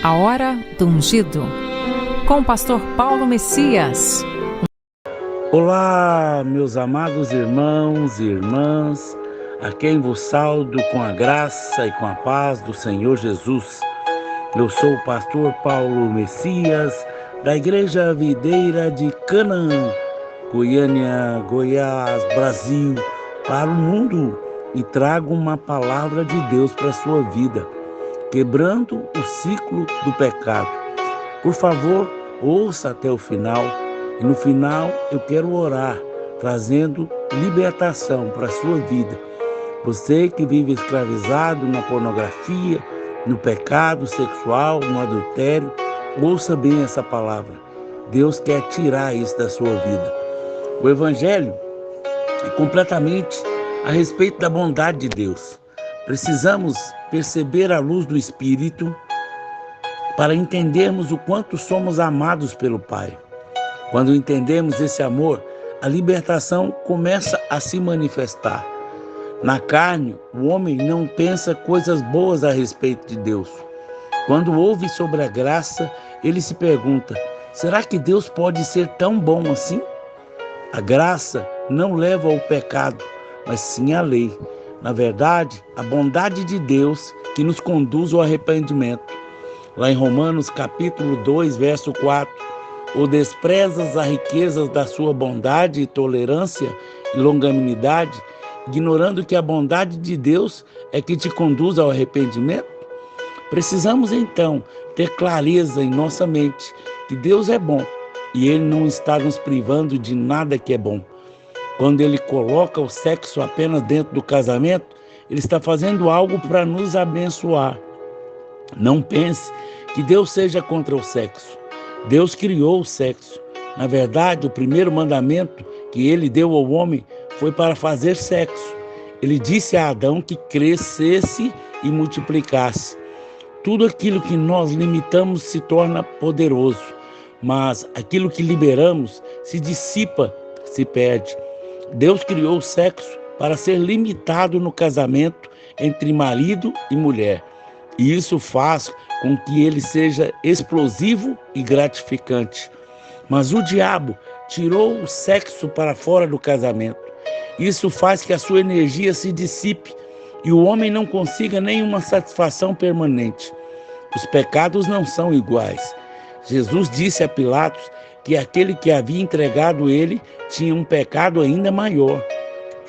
A Hora do Ungido, com o pastor Paulo Messias. Olá, meus amados irmãos e irmãs, a quem vos saúdo com a graça e com a paz do Senhor Jesus. Eu sou o pastor Paulo Messias, da Igreja Videira de Canaã, Goiânia, Goiás, Brasil, para o mundo, e trago uma palavra de Deus para a sua vida, quebrando o ciclo do pecado. Por favor, ouça até o final, e no final eu quero orar, trazendo libertação para a sua vida. Você que vive escravizado na pornografia, no pecado sexual, no adultério, ouça bem essa palavra. Deus quer tirar isso da sua vida. O Evangelho é completamente a respeito da bondade de Deus. Precisamos perceber a luz do Espírito para entendermos o quanto somos amados pelo Pai. Quando entendemos esse amor, a libertação começa a se manifestar. Na carne, o homem não pensa coisas boas a respeito de Deus. Quando ouve sobre a graça, ele se pergunta: será que Deus pode ser tão bom assim? A graça não leva ao pecado, mas sim à lei. Na verdade, a bondade de Deus que nos conduz ao arrependimento. Lá em Romanos capítulo 2, verso 4, ou desprezas as riquezas da sua bondade e tolerância e longanimidade, ignorando que a bondade de Deus é que te conduz ao arrependimento? Precisamos então ter clareza em nossa mente que Deus é bom e Ele não está nos privando de nada que é bom. Quando Ele coloca o sexo apenas dentro do casamento, Ele está fazendo algo para nos abençoar. Não pense que Deus seja contra o sexo. Deus criou o sexo. Na verdade, o primeiro mandamento que Ele deu ao homem foi para fazer sexo. Ele disse a Adão que crescesse e multiplicasse. Tudo aquilo que nós limitamos se torna poderoso, mas aquilo que liberamos se dissipa, se perde. Deus criou o sexo para ser limitado no casamento entre marido e mulher. E isso faz com que ele seja explosivo e gratificante. Mas o diabo tirou o sexo para fora do casamento. Isso faz que a sua energia se dissipe e o homem não consiga nenhuma satisfação permanente. Os pecados não são iguais. Jesus disse a Pilatos que aquele que havia entregado ele tinha um pecado ainda maior.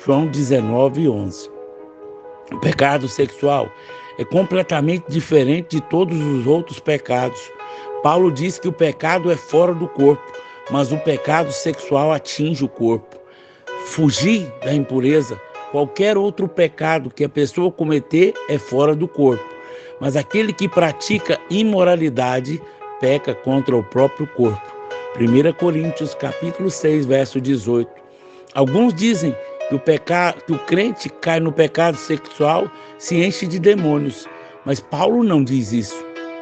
João 19, 11. O pecado sexual é completamente diferente de todos os outros pecados. Paulo diz que o pecado é fora do corpo, mas o pecado sexual atinge o corpo. Fugir da impureza, qualquer outro pecado que a pessoa cometer é fora do corpo, mas aquele que pratica imoralidade peca contra o próprio corpo. 1 Coríntios capítulo 6, verso 18. Alguns dizem que o crente cai no pecado sexual, se enche de demônios, mas Paulo não diz isso.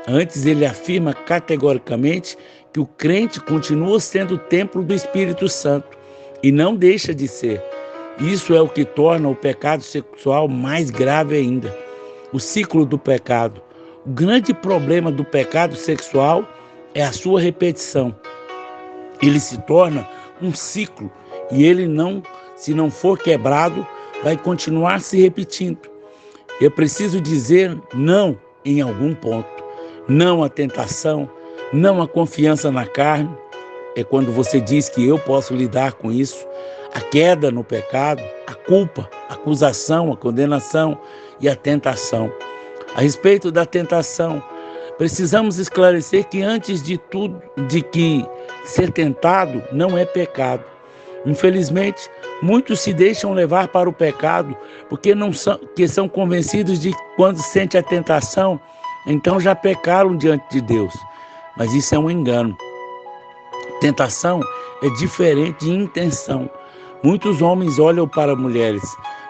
Antes ele afirma categoricamente que o crente continua sendo o templo do Espírito Santo e não deixa de ser. Isso é o que torna o pecado sexual mais grave ainda. O ciclo do pecado. O grande problema do pecado sexual é a sua repetição. Ele se torna um ciclo e ele se não for quebrado, vai continuar se repetindo. Eu preciso dizer não em algum ponto. Não à tentação, não à confiança na carne. É quando você diz que eu posso lidar com isso. A queda no pecado, a culpa, a acusação, a condenação e a tentação. A respeito da tentação, precisamos esclarecer que antes de tudo, de que ser tentado não é pecado. Infelizmente, muitos se deixam levar para o pecado porque são convencidos de que quando sente a tentação, então já pecaram diante de Deus. Mas isso é um engano. Tentação é diferente de intenção. Muitos homens olham para mulheres,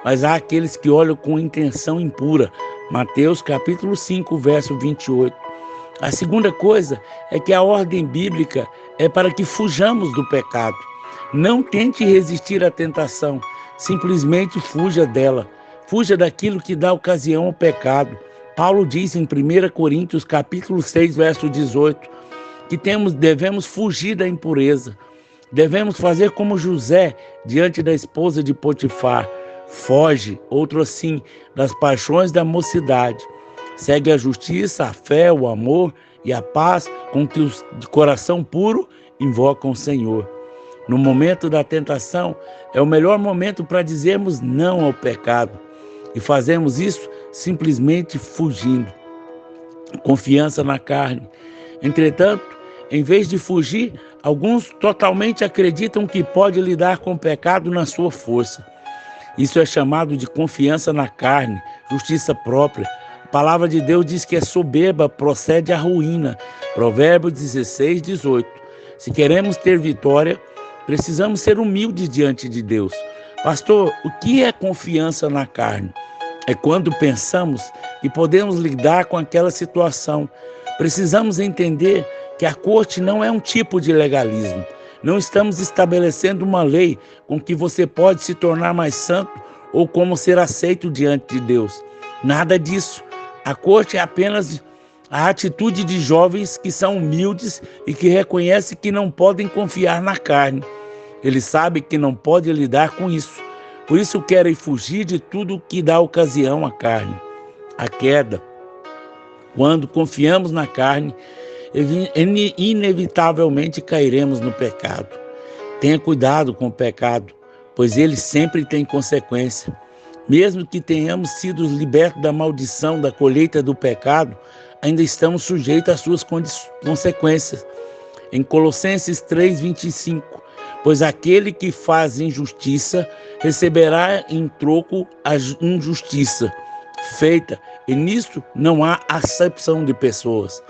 mas há aqueles que olham com intenção impura. Mateus capítulo 5, verso 28. A segunda coisa é que a ordem bíblica é para que fujamos do pecado. Não tente resistir à tentação, simplesmente fuja dela. Fuja daquilo que dá ocasião ao pecado. Paulo diz em 1 Coríntios capítulo 6, verso 18, que devemos fugir da impureza. Devemos fazer como José diante da esposa de Potifar. Foge, outro assim, das paixões da mocidade. Segue a justiça, a fé, o amor e a paz com que os de coração puro invocam o Senhor. No momento da tentação, é o melhor momento para dizermos não ao pecado. E fazemos isso simplesmente fugindo. Confiança na carne. Entretanto, em vez de fugir, alguns totalmente acreditam que pode lidar com o pecado na sua força. Isso é chamado de confiança na carne, justiça própria. A palavra de Deus diz que a soberba procede à ruína. Provérbios 16, 18. Se queremos ter vitória, precisamos ser humildes diante de Deus. Pastor, o que é confiança na carne? É quando pensamos que podemos lidar com aquela situação. Precisamos entender que a corte não é um tipo de legalismo. Não estamos estabelecendo uma lei com que você pode se tornar mais santo ou como ser aceito diante de Deus. Nada disso. A corte é apenas a atitude de jovens que são humildes e que reconhecem que não podem confiar na carne. Eles sabem que não podem lidar com isso. Por isso querem fugir de tudo que dá ocasião à carne. A queda. Quando confiamos na carne, inevitavelmente cairemos no pecado. Tenha cuidado com o pecado, pois ele sempre tem consequência. Mesmo que tenhamos sido libertos da maldição da colheita do pecado, ainda estamos sujeitos às suas consequências. Em Colossenses 3:25, pois aquele que faz injustiça receberá em troco a injustiça feita, e nisto não há acepção de pessoas.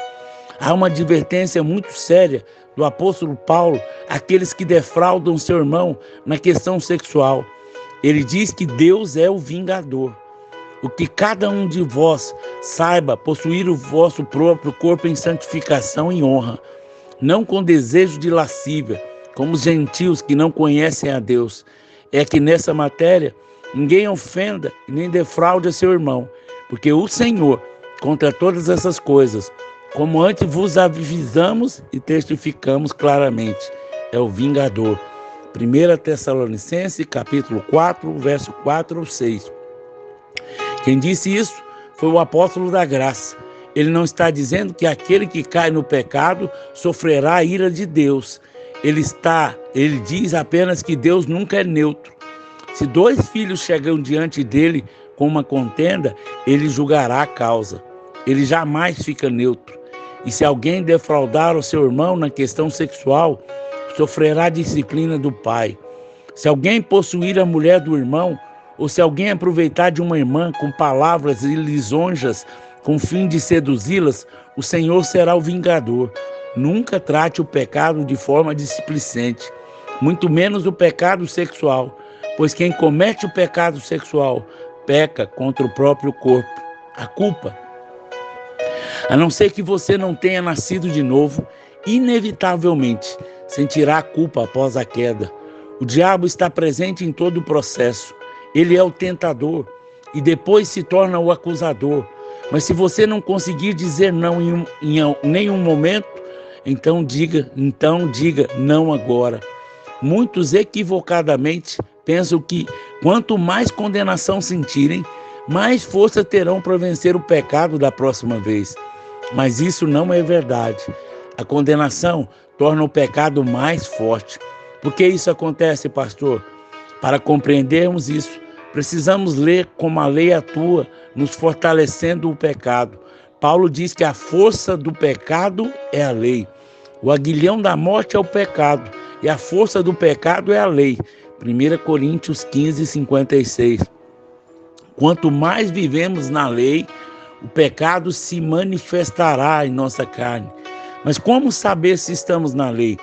Há uma advertência muito séria do apóstolo Paulo àqueles que defraudam seu irmão na questão sexual. Ele diz que Deus é o vingador. O que cada um de vós saiba possuir o vosso próprio corpo em santificação e honra, não com desejo de lascívia, como os gentios que não conhecem a Deus. É que nessa matéria ninguém ofenda e nem defraude a seu irmão, porque o Senhor, contra todas essas coisas, como antes vos avisamos e testificamos claramente, é o vingador. 1 Tessalonicenses, capítulo 4, verso 4 ou 6. Quem disse isso foi o apóstolo da graça. Ele não está dizendo que aquele que cai no pecado sofrerá a ira de Deus. Ele diz apenas que Deus nunca é neutro. Se dois filhos chegam diante dele com uma contenda, ele julgará a causa. Ele jamais fica neutro. E se alguém defraudar o seu irmão na questão sexual, sofrerá a disciplina do pai. Se alguém possuir a mulher do irmão, ou se alguém aproveitar de uma irmã com palavras lisonjas com fim de seduzi-las, o Senhor será o vingador. Nunca trate o pecado de forma displicente, muito menos o pecado sexual, pois quem comete o pecado sexual peca contra o próprio corpo. A culpa, a não ser que você não tenha nascido de novo, inevitavelmente sentirá a culpa após a queda. O diabo está presente em todo o processo. Ele é o tentador e depois se torna o acusador. Mas se você não conseguir dizer não em nenhum momento, então diga não agora. Muitos equivocadamente pensam que quanto mais condenação sentirem, mais força terão para vencer o pecado da próxima vez. Mas isso não é verdade. A condenação torna o pecado mais forte. Por que isso acontece, pastor? Para compreendermos isso, precisamos ler como a lei atua, nos fortalecendo o pecado. Paulo diz que a força do pecado é a lei. O aguilhão da morte é o pecado, e a força do pecado é a lei. 1 Coríntios 15, 56. Quanto mais vivemos na lei, o pecado se manifestará em nossa carne. Mas como saber se estamos na lei?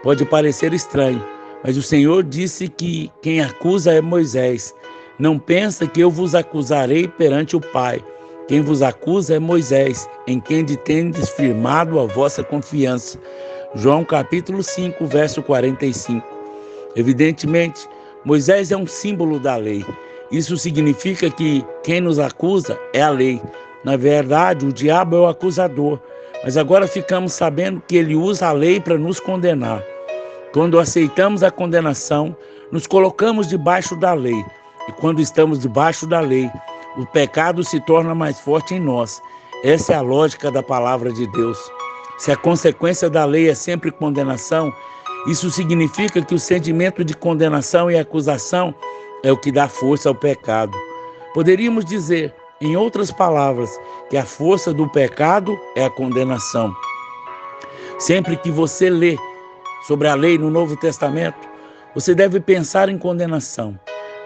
Pode parecer estranho, mas o Senhor disse que quem acusa é Moisés. Não pensa que eu vos acusarei perante o Pai. Quem vos acusa é Moisés, em quem tendes firmado a vossa confiança. João capítulo 5, verso 45. Evidentemente, Moisés é um símbolo da lei. Isso significa que quem nos acusa é a lei. Na verdade, o diabo é o acusador, mas agora ficamos sabendo que ele usa a lei para nos condenar. Quando aceitamos a condenação, nos colocamos debaixo da lei. E quando estamos debaixo da lei, o pecado se torna mais forte em nós. Essa é a lógica da palavra de Deus. Se a consequência da lei é sempre condenação, isso significa que o sentimento de condenação e acusação é o que dá força ao pecado. Poderíamos dizer, em outras palavras, que a força do pecado é a condenação. Sempre que você lê sobre a lei no Novo Testamento, você deve pensar em condenação.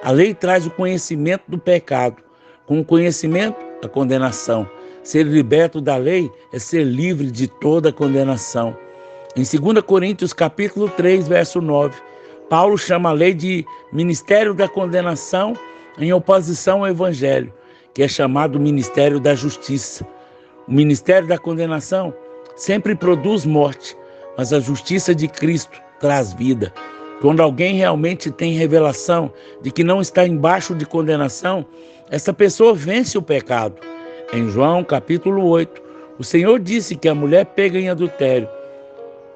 A lei traz o conhecimento do pecado. Com o conhecimento, a condenação. Ser liberto da lei é ser livre de toda condenação. Em 2 Coríntios capítulo 3, verso 9, Paulo chama a lei de ministério da condenação em oposição ao evangelho, que é chamado ministério da justiça. O ministério da condenação sempre produz morte, mas a justiça de Cristo traz vida. Quando alguém realmente tem revelação de que não está embaixo de condenação, essa pessoa vence o pecado. Em João capítulo 8, o Senhor disse que a mulher pega em adultério.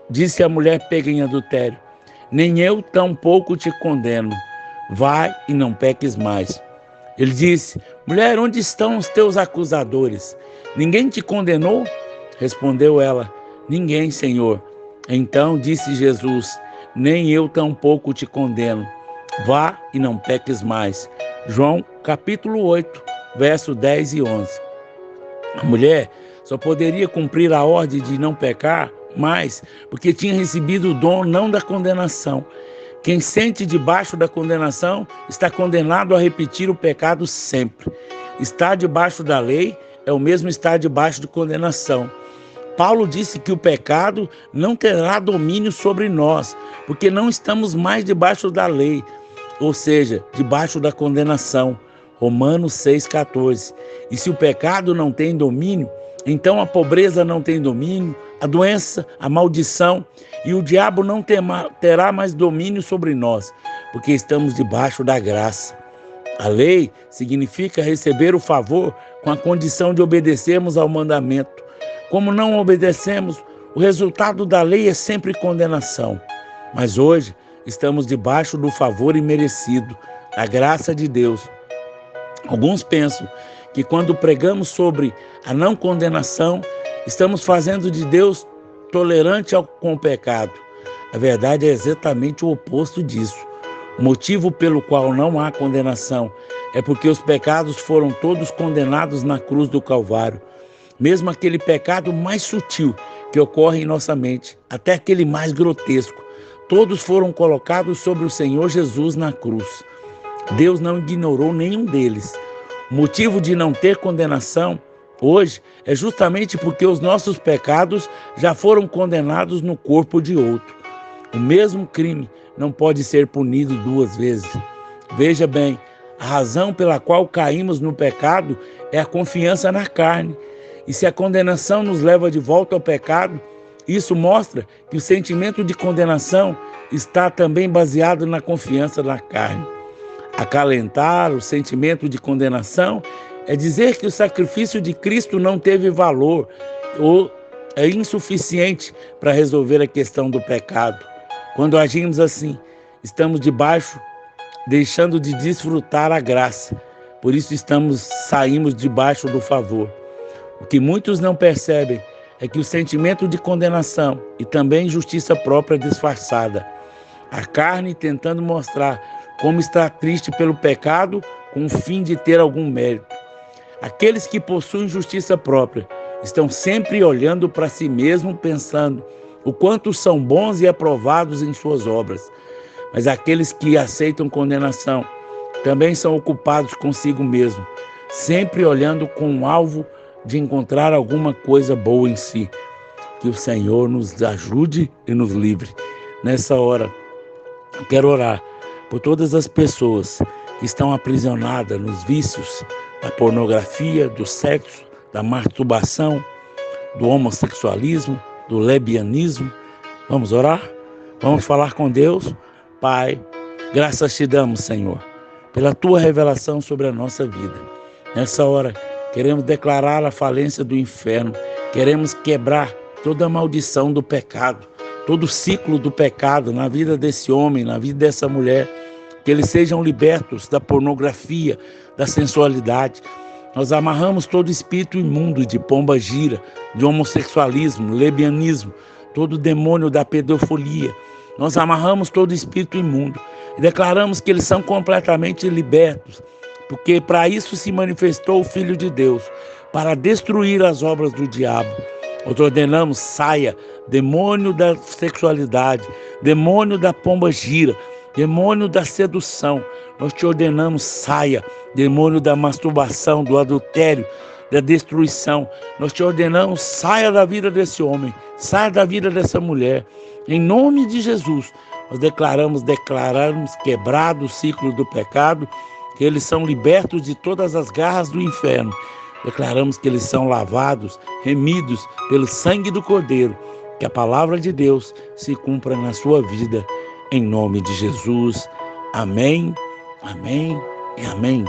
Disse a mulher pega em adultério: nem eu tampouco te condeno. Vai e não peques mais. Ele disse: mulher, onde estão os teus acusadores? Ninguém te condenou? Respondeu ela: ninguém, Senhor. Então disse Jesus: nem eu tampouco te condeno. Vá e não peques mais. João capítulo 8, verso 10 e 11. A mulher só poderia cumprir a ordem de não pecar mais porque tinha recebido o dom não da condenação. Quem sente debaixo da condenação está condenado a repetir o pecado sempre. Estar debaixo da lei é o mesmo estar debaixo de condenação. Paulo disse que o pecado não terá domínio sobre nós, porque não estamos mais debaixo da lei, ou seja, debaixo da condenação. Romanos 6,14. E se o pecado não tem domínio, então a pobreza não tem domínio, a doença, a maldição e o diabo não terá mais domínio sobre nós, porque estamos debaixo da graça. A lei significa receber o favor com a condição de obedecermos ao mandamento. Como não obedecemos, o resultado da lei é sempre condenação. Mas hoje estamos debaixo do favor imerecido, da graça de Deus. Alguns pensam que quando pregamos sobre a não condenação, estamos fazendo de Deus tolerante com o pecado. A verdade é exatamente o oposto disso. O motivo pelo qual não há condenação é porque os pecados foram todos condenados na cruz do Calvário. Mesmo aquele pecado mais sutil que ocorre em nossa mente, até aquele mais grotesco, todos foram colocados sobre o Senhor Jesus na cruz. Deus não ignorou nenhum deles. O motivo de não ter condenação hoje é justamente porque os nossos pecados já foram condenados no corpo de outro. O mesmo crime não pode ser punido duas vezes. Veja bem, a razão pela qual caímos no pecado é a confiança na carne. E se a condenação nos leva de volta ao pecado, isso mostra que o sentimento de condenação está também baseado na confiança na carne. Acalentar o sentimento de condenação é dizer que o sacrifício de Cristo não teve valor ou é insuficiente para resolver a questão do pecado. Quando agimos assim, estamos deixando de desfrutar a graça. Por isso saímos debaixo do favor. O que muitos não percebem é que o sentimento de condenação e também justiça própria disfarçada. A carne tentando mostrar como está triste pelo pecado com o fim de ter algum mérito. Aqueles que possuem justiça própria estão sempre olhando para si mesmos, pensando o quanto são bons e aprovados em suas obras. Mas aqueles que aceitam condenação também são ocupados consigo mesmo, sempre olhando com o alvo de encontrar alguma coisa boa em si. Que o Senhor nos ajude e nos livre. Nessa hora, eu quero orar por todas as pessoas que estão aprisionadas nos vícios da pornografia, do sexo, da masturbação, do homossexualismo, do lesbianismo. Vamos orar? Vamos falar com Deus? Pai, graças te damos, Senhor, pela tua revelação sobre a nossa vida. Nessa hora, Queremos declarar a falência do inferno. Queremos quebrar toda a maldição do pecado, todo o ciclo do pecado na vida desse homem, na vida dessa mulher. Que eles sejam libertos da pornografia, da sensualidade. Nós amarramos todo espírito imundo de pombagira, de homossexualismo, lesbianismo, todo demônio da pedofilia. Nós amarramos todo espírito imundo e declaramos que eles são completamente libertos, porque para isso se manifestou o Filho de Deus, para destruir as obras do diabo. Nós ordenamos, saia, demônio da sexualidade, demônio da pombagira, demônio da sedução. Nós te ordenamos, saia, demônio da masturbação, do adultério, da destruição. Nós te ordenamos, saia da vida desse homem, saia da vida dessa mulher. Em nome de Jesus, nós declaramos quebrado o ciclo do pecado, que eles são libertos de todas as garras do inferno. Declaramos que eles são lavados, remidos pelo sangue do Cordeiro. Que a palavra de Deus se cumpra na sua vida. Em nome de Jesus. Amém, amém e amém.